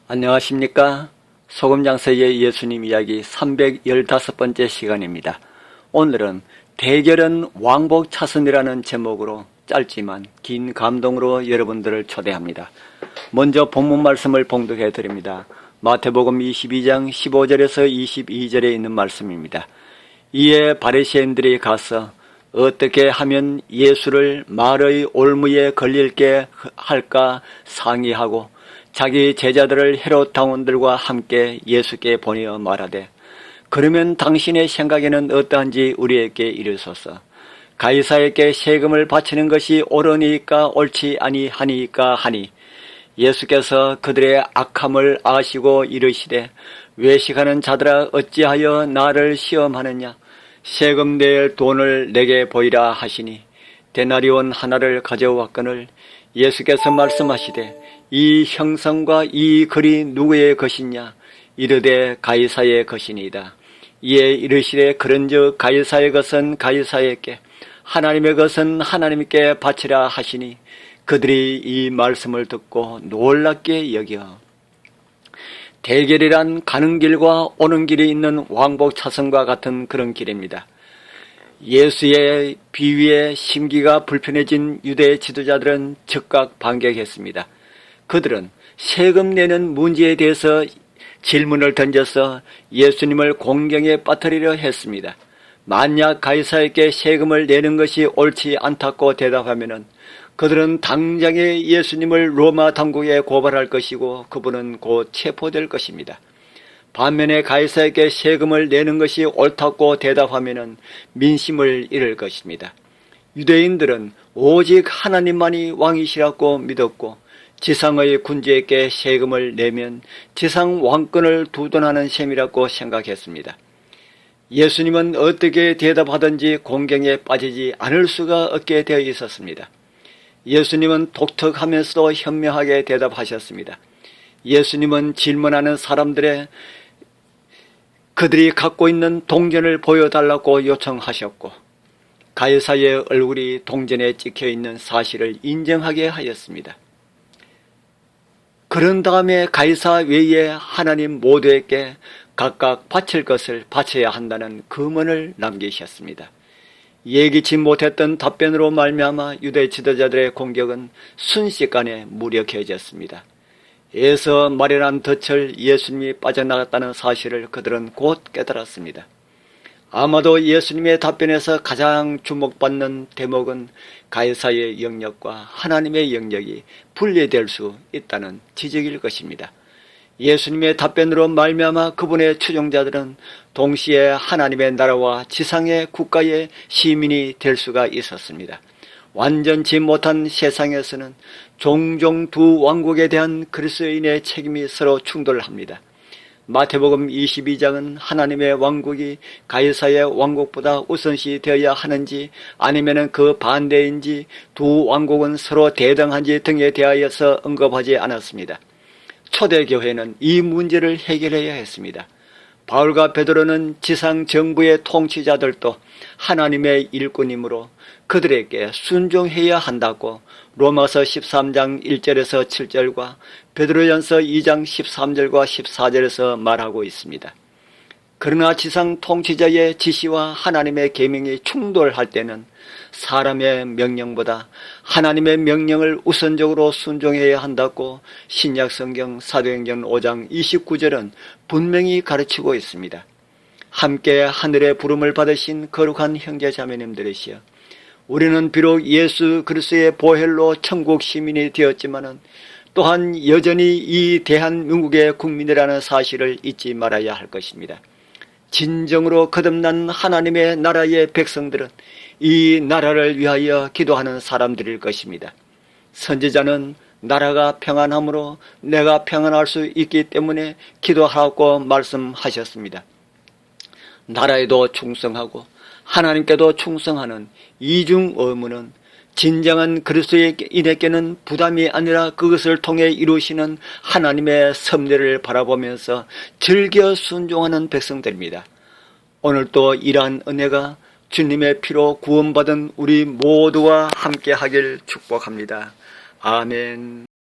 안녕하십니까? 소금장사의 예수님 이야기 315번째 시간입니다. 오늘은 대결은 왕복 차선이라는 제목으로 짧지만 긴 감동으로 여러분들을 초대합니다. 먼저 본문 말씀을 봉독해 드립니다. 마태복음 22장 15절에서 22절에 있는 말씀입니다. 이에 바리새인들이 가서 어떻게 하면 예수를 말의 올무에 걸릴게 할까 상의하고 자기 제자들을 헤롯 당원들과 함께 예수께 보내어 말하되, 그러면 당신의 생각에는 어떠한지 우리에게 이르소서. 가이사에게 세금을 바치는 것이 옳으니까 옳지 아니하니까 하니, 예수께서 그들의 악함을 아시고 이르시되, 외식하는 자들아 어찌하여 나를 시험하느냐? 세금 낼 돈을 내게 보이라 하시니, 데나리온 하나를 가져왔거늘 예수께서 말씀하시되, 이 형상과 이 글이 누구의 것이냐? 이르되 가이사의 것이니이다. 이에 이르시되 그런즉 가이사의 것은 가이사에게, 하나님의 것은 하나님께 바치라 하시니, 그들이 이 말씀을 듣고 놀랍게 여겨. 대결이란 가는 길과 오는 길이 있는 왕복 차선과 같은 그런 길입니다. 예수의 비위에 심기가 불편해진 유대 지도자들은 즉각 반격했습니다. 그들은 세금 내는 문제에 대해서 질문을 던져서 예수님을 공경에 빠뜨리려 했습니다. 만약 가이사에게 세금을 내는 것이 옳지 않다고 대답하면 그들은 당장에 예수님을 로마 당국에 고발할 것이고 그분은 곧 체포될 것입니다. 반면에 가이사에게 세금을 내는 것이 옳다고 대답하면 민심을 잃을 것입니다. 유대인들은 오직 하나님만이 왕이시라고 믿었고, 지상의 군주에게 세금을 내면 지상 왕권을 두둔하는 셈이라고 생각했습니다. 예수님은 어떻게 대답하든지 공경에 빠지지 않을 수가 없게 되어 있었습니다. 예수님은 독특하면서도 현명하게 대답하셨습니다. 예수님은 질문하는 사람들의 그들이 갖고 있는 동전을 보여달라고 요청하셨고, 가이사의 얼굴이 동전에 찍혀있는 사실을 인정하게 하였습니다. 그런 다음에 가이사 외에 하나님 모두에게 각각 바칠 것을 바쳐야 한다는 금언을 남기셨습니다. 예기치 못했던 답변으로 말미암아 유대 지도자들의 공격은 순식간에 무력해졌습니다. 에서 마련한 덫을 예수님이 빠져나갔다는 사실을 그들은 곧 깨달았습니다. 아마도 예수님의 답변에서 가장 주목받는 대목은 가이사의 영역과 하나님의 영역이 분리될 수 있다는 지적일 것입니다. 예수님의 답변으로 말미암아 그분의 추종자들은 동시에 하나님의 나라와 지상의 국가의 시민이 될 수가 있었습니다. 완전치 못한 세상에서는 종종 두 왕국에 대한 그리스도인의 책임이 서로 충돌합니다. 마태복음 22장은 하나님의 왕국이 가이사의 왕국보다 우선시 되어야 하는지 아니면 그 반대인지 두 왕국은 서로 대등한지 등에 대하여서 언급하지 않았습니다. 초대교회는 이 문제를 해결해야 했습니다. 바울과 베드로는 지상 정부의 통치자들도 하나님의 일꾼이므로 그들에게 순종해야 한다고 로마서 13장 1절에서 7절과 베드로전서 2장 13절과 14절에서 말하고 있습니다. 그러나 지상 통치자의 지시와 하나님의 계명이 충돌할 때는 사람의 명령보다 하나님의 명령을 우선적으로 순종해야 한다고 신약성경 사도행전 5장 29절은 분명히 가르치고 있습니다. 함께 하늘의 부름을 받으신 거룩한 형제자매님들이시여, 우리는 비록 예수 그리스도의 보혈로 천국 시민이 되었지만은 또한 여전히 이 대한민국의 국민이라는 사실을 잊지 말아야 할 것입니다. 진정으로 거듭난 하나님의 나라의 백성들은 이 나라를 위하여 기도하는 사람들일 것입니다. 선지자는 나라가 평안함으로 내가 평안할 수 있기 때문에 기도하라고 말씀하셨습니다. 나라에도 충성하고 하나님께도 충성하는 이중 의무는 진정한 그리스도인에게는 부담이 아니라 그것을 통해 이루시는 하나님의 섭리를 바라보면서 즐겨 순종하는 백성들입니다. 오늘도 이러한 은혜가 주님의 피로 구원받은 우리 모두와 함께 하길 축복합니다. 아멘.